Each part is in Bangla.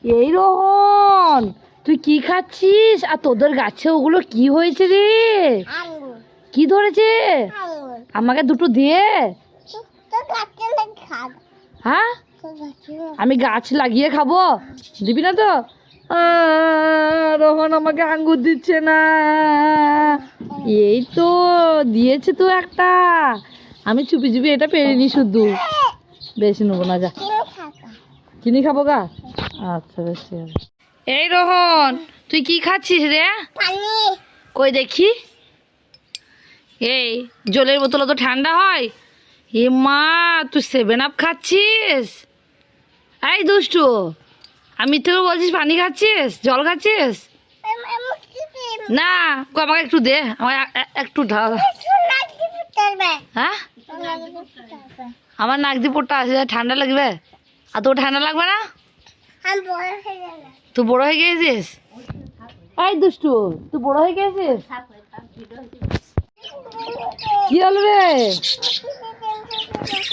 এই রোহন, তুই কি খাচ্ছিস? আর তোদের গাছে ওগুলো কি হয়েছে রে? কি ধরেছে? আমাকে দুটো দিয়ে। হ্যাঁ, আমি গাছ লাগিয়ে খাবো, দিবি না তো? রোহন আমাকে আঙ্গুর দিচ্ছে না। এই তো দিয়েছে তো একটা, আমি চুপি চুপি এটা পেরিনি শুধু। বেশি নেবো না, যা চিনি খাবো গা। আচ্ছা বেশ ঠিক আছে। এই রোহন, তুই কি খাচ্ছিস রে? কই দেখি। এই জলের বোতল তো ঠান্ডা হয়? এ মা, তুই 7 আপ খাচ্ছিস? এই দুষ্টু, আমি তো বলছিস পানি খাচ্ছিস, জল খাচ্ছিস? না, আমাকে একটু দে, আমাকে একটু ঢাল। হ্যাঁ, আমার নাক দিয়ে পোটটা আছে, ঠান্ডা লাগবে। আর তোর ঠান্ডা লাগবে না? তুই বড় হয়ে গিয়েছিস? এই দুষ্টু, তুই বড় হয়ে গিয়েছিস? কি হলো রে?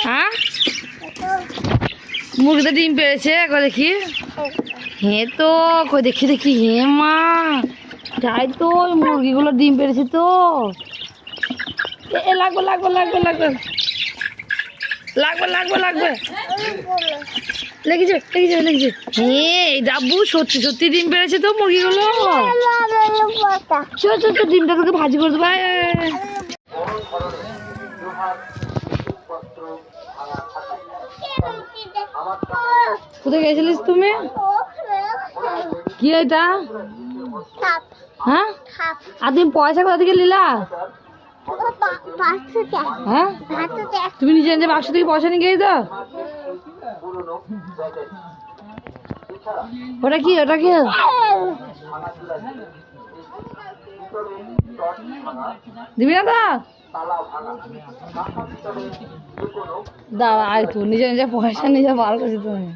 হ্যাঁ, মুরগিতে ডিম পেড়েছে, কই দেখি। হ্যাঁ তো, কই দেখি দেখি। হে মা, যাই তো, মুরগিগুলো ডিম পেড়েছে তো। লাগবে লাগবে লাগবে লাগবে লাগবে লাগবে লাগবে লেগেছে লেগেছে লেগেছে। হ্যাঁ ডাব্বু, সত্যি সত্যি ডিম পেড়েছে তো মুরগিগুলো। চল চল চল, ডিমটা তোকে ভাজি করে দেবো। কোথায় গেছিলিস তুমি? কি এটা? হ্যাঁ, আর তুমি পয়সা কোথা থেকে নিলা? হ্যাঁ, তুমি নিজে নিজে বাক্স থেকে পয়সা নিয়ে গেছো? ওটা কি, ওটা কি? দিবি না তো? দাঁড়া, আয় তুই নিজে নিজে পয়সা নিজে বার করছি তুমি।